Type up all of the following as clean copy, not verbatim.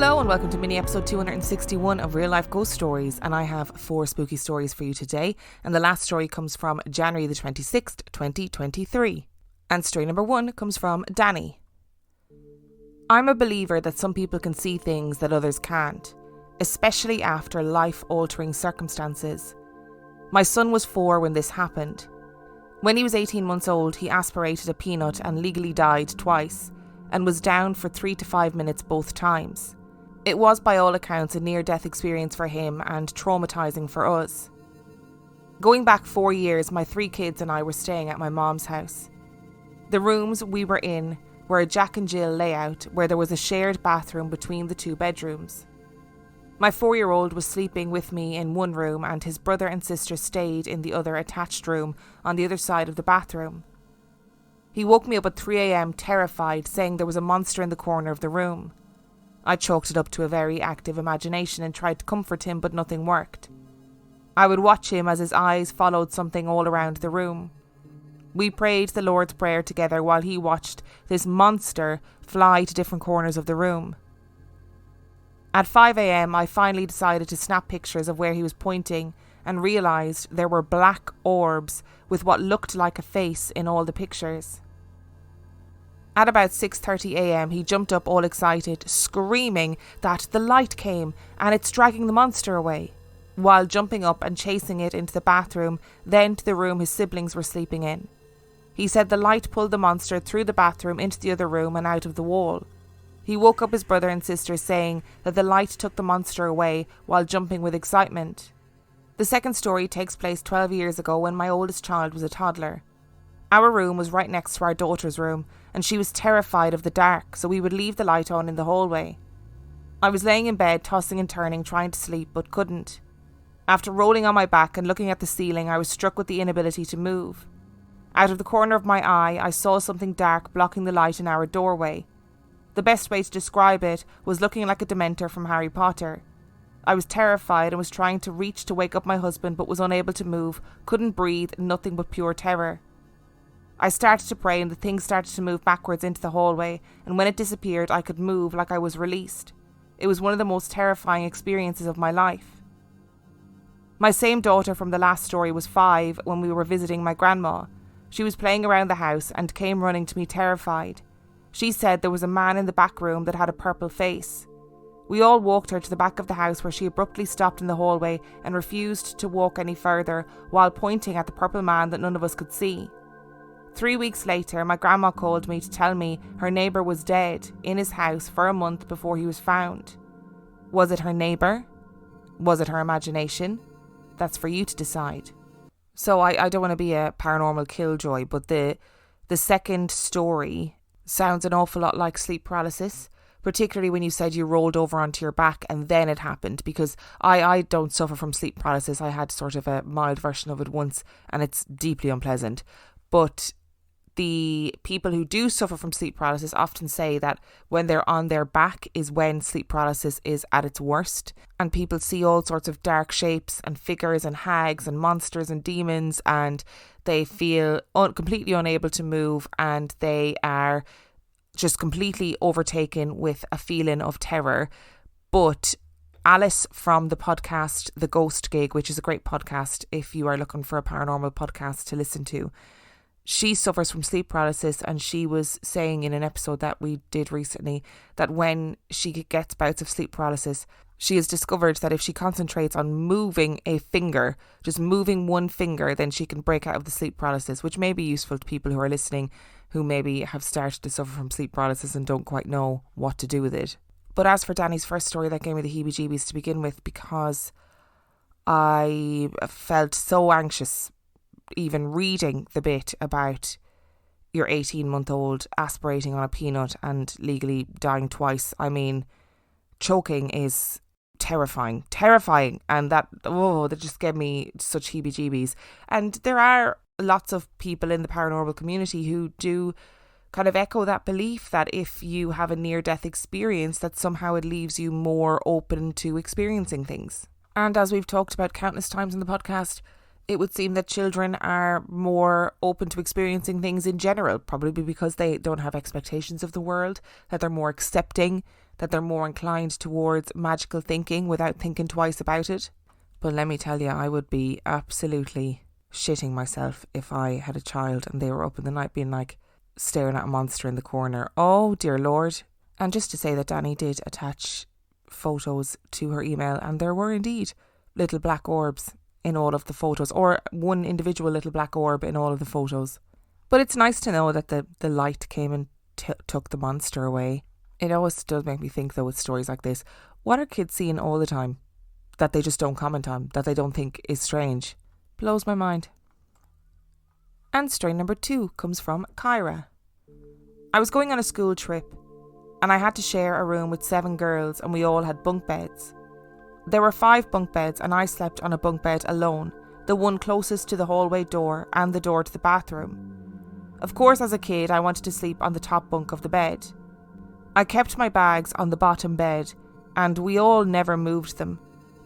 Hello and welcome to mini episode 261 of Real Life Ghost Stories, and I have 4 spooky stories for you today, and the last story comes from January the 26th, 2023. And story number 1 comes from Dani. I'm a believer that some people can see things that others can't, especially after life-altering circumstances. My son was 4 when this happened. When he was 18 months old, he aspirated a peanut and legally died twice, and was down for 3 to 5 minutes both times. It was by all accounts a near-death experience for him and traumatising for us. Going back 4 years, my 3 kids and I were staying at my mom's house. The rooms we were in were a Jack and Jill layout where there was a shared bathroom between the 2 bedrooms. My 4-year-old was sleeping with me in one room and his brother and sister stayed in the other attached room on the other side of the bathroom. He woke me up at 3 a.m. terrified, saying there was a monster in the corner of the room. I chalked it up to a very active imagination and tried to comfort him, but nothing worked. I would watch him as his eyes followed something all around the room. We prayed the Lord's Prayer together while he watched this monster fly to different corners of the room. At 5 a.m. I finally decided to snap pictures of where he was pointing and realised there were black orbs with what looked like a face in all the pictures. At about 6:30 a.m. he jumped up all excited, screaming that the light came and it's dragging the monster away, while jumping up and chasing it into the bathroom, then to the room his siblings were sleeping in. He said the light pulled the monster through the bathroom into the other room and out of the wall. He woke up his brother and sister saying that the light took the monster away while jumping with excitement. The second story takes place 12 years ago when my oldest child was a toddler. Our room was right next to our daughter's room, and she was terrified of the dark, so we would leave the light on in the hallway. I was laying in bed, tossing and turning, trying to sleep, but couldn't. After rolling on my back and looking at the ceiling, I was struck with the inability to move. Out of the corner of my eye, I saw something dark blocking the light in our doorway. The best way to describe it was looking like a Dementor from Harry Potter. I was terrified and was trying to reach to wake up my husband, but was unable to move, couldn't breathe, nothing but pure terror. I started to pray and the thing started to move backwards into the hallway, and when it disappeared I could move like I was released. It was one of the most terrifying experiences of my life. My same daughter from the last story was 5 when we were visiting my grandma. She was playing around the house and came running to me terrified. She said there was a man in the back room that had a purple face. We all walked her to the back of the house where she abruptly stopped in the hallway and refused to walk any further while pointing at the purple man that none of us could see. 3 weeks later, my grandma called me to tell me her neighbour was dead in his house for a month before he was found. Was it her neighbour? Was it her imagination? That's for you to decide. So I don't want to be a paranormal killjoy, but the second story sounds an awful lot like sleep paralysis, particularly when you said you rolled over onto your back and then it happened, because I don't suffer from sleep paralysis. I had sort of a mild version of it once and it's deeply unpleasant. But the people who do suffer from sleep paralysis often say that when they're on their back is when sleep paralysis is at its worst, and people see all sorts of dark shapes and figures and hags and monsters and demons, and they feel completely unable to move, and they are just completely overtaken with a feeling of terror. But Alice from the podcast The Ghost Gig, which is a great podcast if you are looking for a paranormal podcast to listen to, she suffers from sleep paralysis, and she was saying in an episode that we did recently that when she gets bouts of sleep paralysis, she has discovered that if she concentrates on moving a finger, just moving one finger, then she can break out of the sleep paralysis, which may be useful to people who are listening who maybe have started to suffer from sleep paralysis and don't quite know what to do with it. But as for Dani's first story, that gave me the heebie-jeebies to begin with, because I felt so anxious even reading the bit about your 18-month-old aspirating on a peanut and legally dying twice. I mean, choking is terrifying, and that just gave me such heebie-jeebies. And there are lots of people in the paranormal community who do kind of echo that belief that if you have a near-death experience, that somehow it leaves you more open to experiencing things. And as we've talked about countless times in the podcast, it would seem that children are more open to experiencing things in general, probably because they don't have expectations of the world, that they're more accepting, that they're more inclined towards magical thinking without thinking twice about it. But let me tell you, I would be absolutely shitting myself if I had a child and they were up in the night being like staring at a monster in the corner. Oh dear Lord. And just to say that Dani did attach photos to her email, and there were indeed little black orbs in all of the photos, or one individual little black orb in all of the photos. But it's nice to know that the light came and took the monster away. It always does make me think though with stories like this, what are kids seeing all the time that they just don't comment on, that they don't think is strange? Blows my mind. And story number 2 comes from Kyra. I was going on a school trip and I had to share a room with 7 girls, and we all had bunk beds. There were 5 bunk beds and I slept on a bunk bed alone, the one closest to the hallway door and the door to the bathroom. Of course, as a kid, I wanted to sleep on the top bunk of the bed. I kept my bags on the bottom bed and we all never moved them.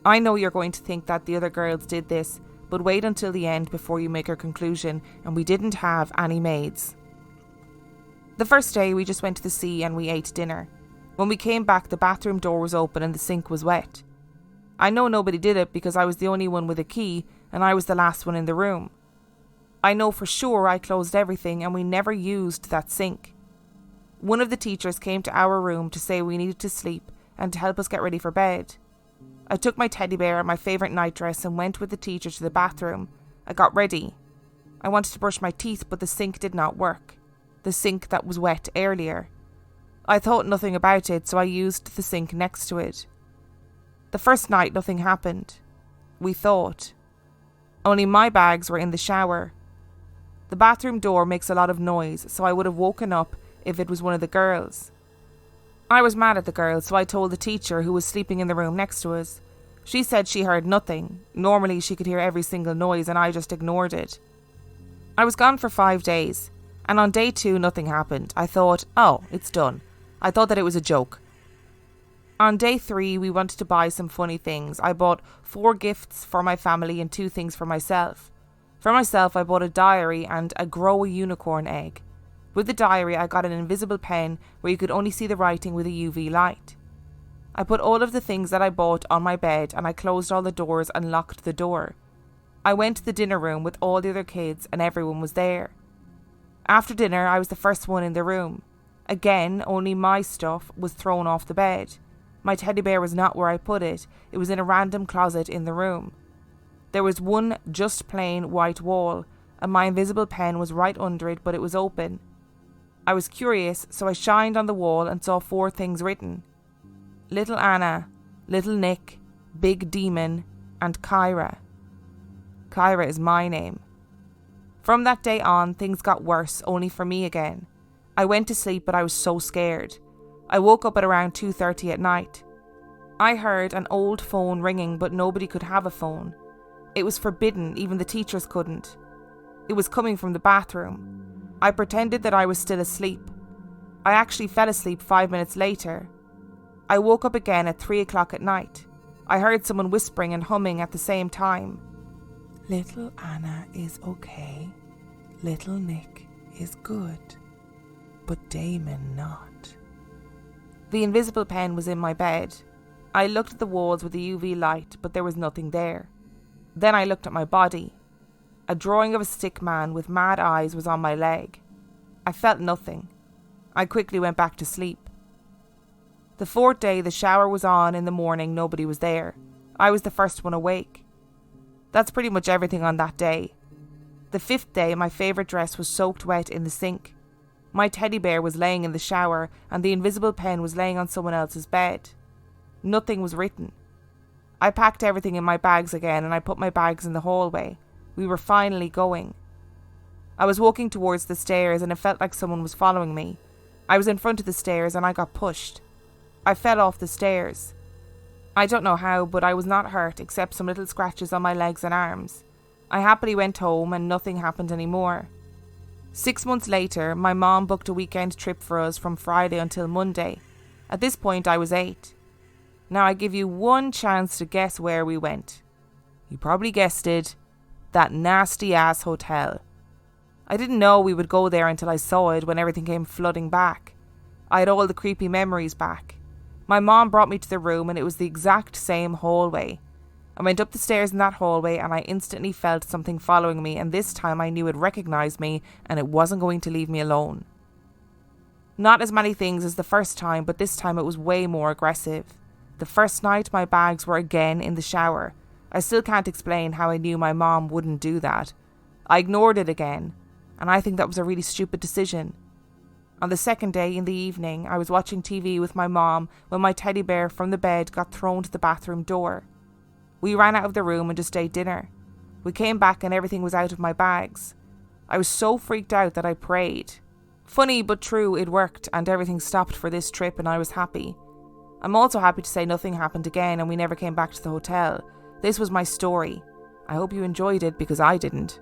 I know you're going to think that the other girls did this, but wait until the end before you make your conclusion, and we didn't have any maids. The first day we just went to the sea and we ate dinner. When we came back, the bathroom door was open and the sink was wet. I know nobody did it because I was the only one with a key and I was the last one in the room. I know for sure I closed everything and we never used that sink. One of the teachers came to our room to say we needed to sleep and to help us get ready for bed. I took my teddy bear and my favourite night dress and went with the teacher to the bathroom. I got ready. I wanted to brush my teeth, but the sink did not work. The sink that was wet earlier. I thought nothing about it, so I used the sink next to it. The first night nothing happened. We thought. Only my bags were in the shower. The bathroom door makes a lot of noise, so I would have woken up if it was one of the girls. I was mad at the girls, so I told the teacher, who was sleeping in the room next to us. She said she heard nothing. Normally she could hear every single noise and I just ignored it. I was gone for 5 days, and on day 2 nothing happened. I thought, oh, it's done. I thought that it was a joke. On day 3 we wanted to buy some funny things. I bought 4 gifts for my family and 2 things for myself. For myself, I bought a diary and a grow a unicorn egg. With the diary, I got an invisible pen where you could only see the writing with a UV light. I put all of the things that I bought on my bed and I closed all the doors and locked the door. I went to the dinner room with all the other kids and everyone was there. After dinner, I was the first one in the room. Again, only my stuff was thrown off the bed. My teddy bear was not where I put it. It was in a random closet in the room. There was one just plain white wall, and my invisible pen was right under it, but it was open. I was curious, so I shined on the wall and saw 4 things written. Little Anna, Little Nick, Big Demon, and Kyra. Kyra is my name. From that day on, things got worse, only for me again. I went to sleep, but I was so scared. I woke up at around 2:30 at night. I heard an old phone ringing, but nobody could have a phone. It was forbidden, even the teachers couldn't. It was coming from the bathroom. I pretended that I was still asleep. I actually fell asleep 5 minutes later. I woke up again at 3 o'clock at night. I heard someone whispering and humming at the same time. Little Anna is okay. Little Nick is good. But Damon not. The invisible pen was in my bed. I looked at the walls with the UV light, but there was nothing there. Then I looked at my body. A drawing of a stick man with mad eyes was on my leg. I felt nothing. I quickly went back to sleep. The 4th day, the shower was on in the morning, nobody was there. I was the first one awake. That's pretty much everything on that day. The 5th day, my favourite dress was soaked wet in the sink. My teddy bear was laying in the shower and the invisible pen was laying on someone else's bed. Nothing was written. I packed everything in my bags again and I put my bags in the hallway. We were finally going. I was walking towards the stairs and it felt like someone was following me. I was in front of the stairs and I got pushed. I fell off the stairs. I don't know how, but I was not hurt except some little scratches on my legs and arms. I happily went home and nothing happened anymore. 6 months later, my mom booked a weekend trip for us from Friday until Monday. At this point, I was 8. Now I give you one chance to guess where we went. You probably guessed it. That nasty ass hotel. I didn't know we would go there until I saw it when everything came flooding back. I had all the creepy memories back. My mom brought me to the room and it was the exact same hallway. I went up the stairs in that hallway and I instantly felt something following me, and this time I knew it recognised me and it wasn't going to leave me alone. Not as many things as the first time, but this time it was way more aggressive. The first night my bags were again in the shower. I still can't explain how I knew my mom wouldn't do that. I ignored it again, and I think that was a really stupid decision. On the second day in the evening, I was watching TV with my mom when my teddy bear from the bed got thrown to the bathroom door. We ran out of the room and just ate dinner. We came back and everything was out of my bags. I was so freaked out that I prayed. Funny but true, it worked and everything stopped for this trip and I was happy. I'm also happy to say nothing happened again and we never came back to the hotel. This was my story. I hope you enjoyed it because I didn't.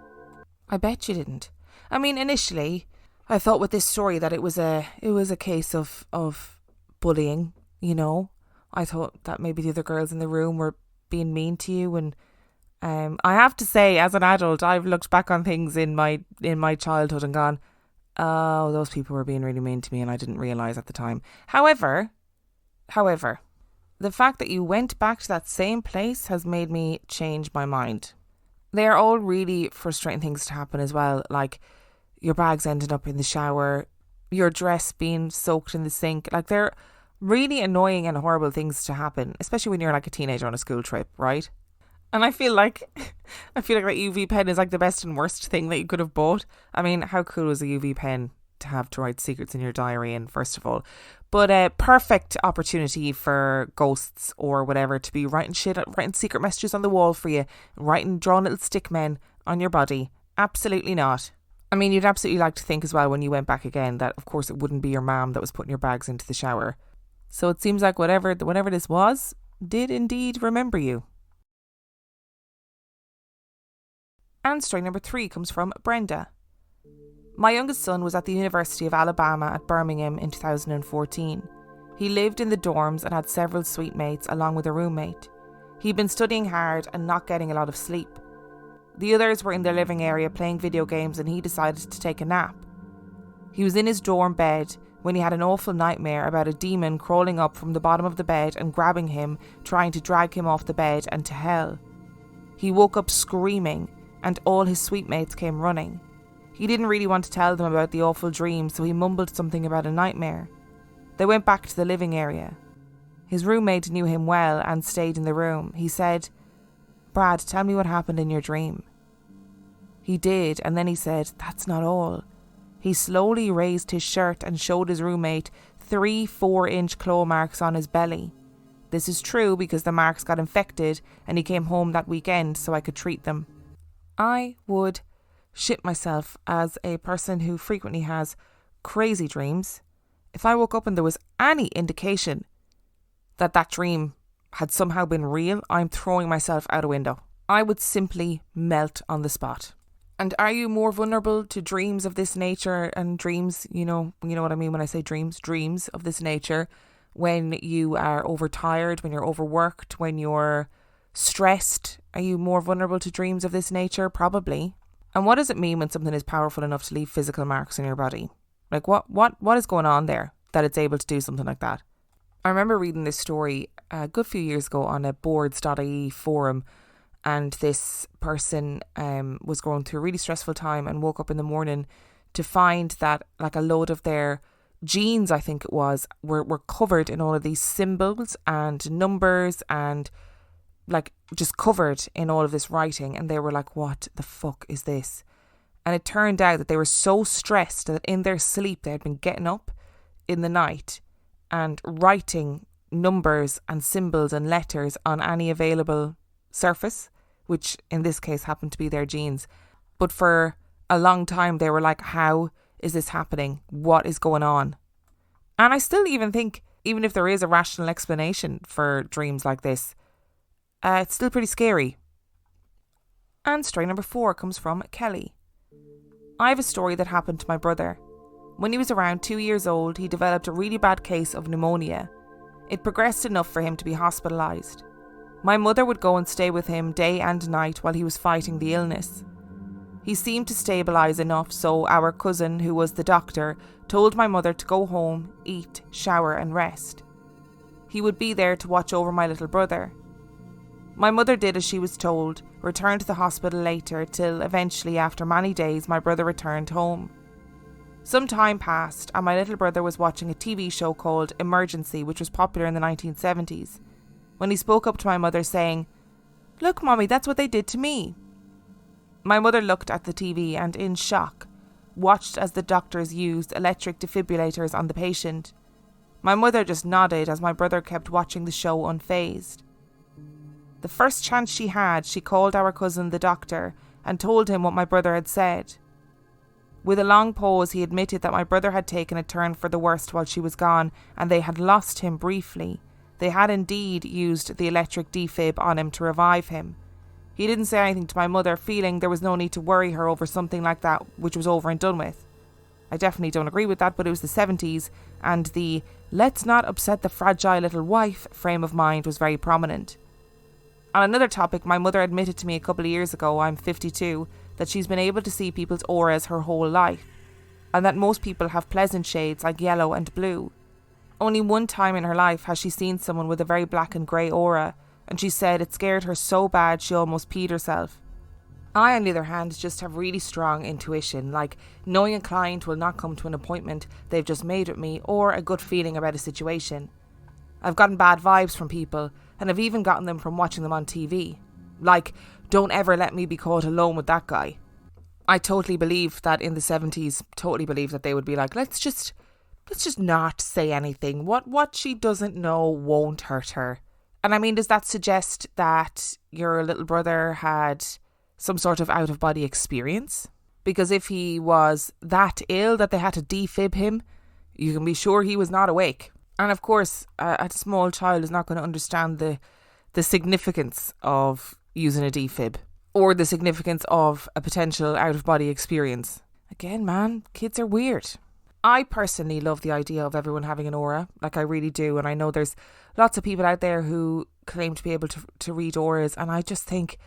I bet you didn't. I mean, initially, I thought with this story that it was a case of bullying, you know. I thought that maybe the other girls in the room were being mean to you, and I have to say, as an adult, I've looked back on things in my childhood and gone, oh, those people were being really mean to me and I didn't realise at the time. However, the fact that you went back to that same place has made me change my mind. They are all really frustrating things to happen as well, like your bags ending up in the shower, your dress being soaked in the sink. Like, they're really annoying and horrible things to happen, especially when you're like a teenager on a school trip, right? And I feel like that UV pen is like the best and worst thing that you could have bought. I mean, how cool was a UV pen to have to write secrets in your diary in, first of all? But a perfect opportunity for ghosts or whatever to be writing secret messages on the wall for you, drawing little stick men on your body. Absolutely not. I mean, you'd absolutely like to think as well when you went back again that, of course, it wouldn't be your mum that was putting your bags into the shower. So it seems like whatever this was, did indeed remember you. And story number 3 comes from Brenda. My youngest son was at the University of Alabama at Birmingham in 2014. He lived in the dorms and had several suite mates along with a roommate. He'd been studying hard and not getting a lot of sleep. The others were in their living area playing video games and he decided to take a nap. He was in his dorm bed when he had an awful nightmare about a demon crawling up from the bottom of the bed and grabbing him, trying to drag him off the bed and to hell. He woke up screaming and all his suite mates came running. He didn't really want to tell them about the awful dream, so he mumbled something about a nightmare. They went back to the living area. His roommate knew him well and stayed in the room. He said, "Brad, tell me what happened in your dream." He did, and then he said, "That's not all." He slowly raised his shirt and showed his roommate 3 4-inch claw marks on his belly. This is true because the marks got infected and he came home that weekend so I could treat them. I would shit myself as a person who frequently has crazy dreams. If I woke up and there was any indication that dream had somehow been real, I'm throwing myself out a window. I would simply melt on the spot. And are you more vulnerable to dreams of this nature and dreams, you know what I mean when I say dreams of this nature, when you are overtired, when you're overworked, when you're stressed? Are you more vulnerable to dreams of this nature? Probably. And what does it mean when something is powerful enough to leave physical marks in your body? Like what is going on there that it's able to do something like that? I remember reading this story a good few years ago on a boards.ie forum, and this person was going through a really stressful time and woke up in the morning to find that like a load of their jeans, I think it was, were covered in all of these symbols and numbers and like just covered in all of this writing, and they were like, what the fuck is this? And it turned out that they were so stressed that in their sleep they had been getting up in the night and writing numbers and symbols and letters on any available surface, which in this case happened to be their jeans. But for a long time they were like, how is this happening? What is going on? And I still even think, even if there is a rational explanation for dreams like this, it's still pretty scary. And story number 4 comes from Kelly. I have a story that happened to my brother. When he was around 2 years old, he developed a really bad case of pneumonia. It progressed enough for him to be hospitalised. My mother would go and stay with him day and night while he was fighting the illness. He seemed to stabilise enough, so our cousin, who was the doctor, told my mother to go home, eat, shower and rest. he would be there to watch over my little brother. My mother did as she was told, returned to the hospital later till eventually, after many days, my brother returned home. Some time passed and my little brother was watching a TV show called Emergency, which was popular in the 1970s, when he spoke up to my mother saying, "Look, Mommy, that's what they did to me." My mother looked at the TV and, in shock, watched as the doctors used electric defibrillators on the patient. My mother just nodded as my brother kept watching the show unfazed. The first chance she had, she called our cousin the doctor and told him what my brother had said. With a long pause, he admitted that my brother had taken a turn for the worst while she was gone, and they had lost him briefly. They had indeed used the electric defib on him to revive him. He didn't say anything to my mother, feeling there was no need to worry her over something like that, which was over and done with. I definitely don't agree with that, but it was the 70s, and the "let's not upset the fragile little wife" frame of mind was very prominent. On another topic, my mother admitted to me a couple of years ago, I'm 52, that she's been able to see people's auras her whole life, and that most people have pleasant shades like yellow and blue. Only one time in her life has she seen someone with a very black and grey aura, and she said it scared her so bad she almost peed herself. I, on the other hand, just have really strong intuition, like knowing a client will not come to an appointment they've just made with me, or a good feeling about a situation. I've gotten bad vibes from people, and I've even gotten them from watching them on TV. Like, "Don't ever let me be caught alone with that guy." I totally believe that in the 70s, totally believe that they would be like, let's just not say anything. What she doesn't know won't hurt her. And I mean, does that suggest that your little brother had some sort of out-of-body experience? Because if he was that ill that they had to defib him, you can be sure he was not awake. And of course, a small child is not going to understand the significance of using a defib, or the significance of a potential out-of-body experience. Again, man, kids are weird. I personally love the idea of everyone having an aura, like I really do, and I know there's lots of people out there who claim to be able to read auras, and I just think,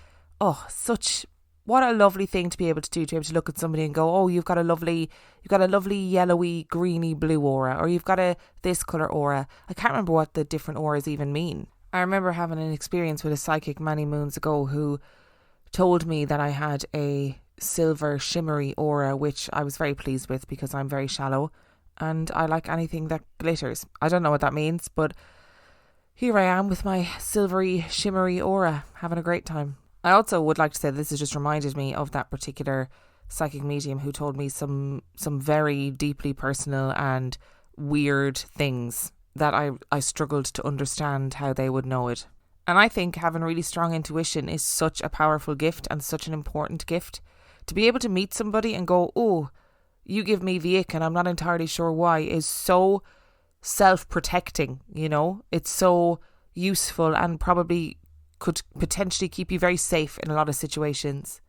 what a lovely thing to be able to do, to be able to look at somebody and go, "Oh, you've got a lovely yellowy, greeny, blue aura," or "You've got a this colour aura." I can't remember what the different auras even mean. I remember having an experience with a psychic many moons ago who told me that I had a silver shimmery aura, which I was very pleased with because I'm very shallow and I like anything that glitters. I don't know what that means, but here I am with my silvery shimmery aura, having a great time. I also would like to say this has just reminded me of that particular psychic medium who told me some very deeply personal and weird things that I struggled to understand how they would know it. And I think having really strong intuition is such a powerful gift and such an important gift. To be able to meet somebody and go, "Oh, you give me the ick and I'm not entirely sure why," is so self-protecting, you know? It's so useful and probably could potentially keep you very safe in a lot of situations.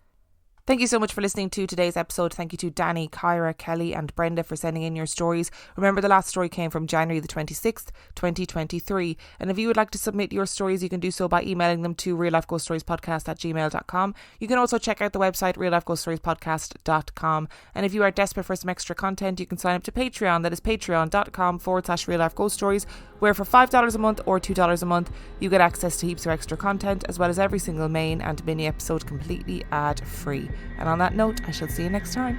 Thank you so much for listening to today's episode. Thank you to Dani, Kyra, Kelly and Brenda for sending in your stories. Remember, the last story came from January the 26th, 2023. And if you would like to submit your stories, you can do so by emailing them to reallifeghoststoriespodcast@gmail.com. You can also check out the website reallifeghoststoriespodcast.com. And if you are desperate for some extra content, you can sign up to Patreon. That is patreon.com/reallifeghoststories, where for $5 a month or $2 a month, you get access to heaps of extra content, as well as every single main and mini episode completely ad-free. And on that note, I shall see you next time.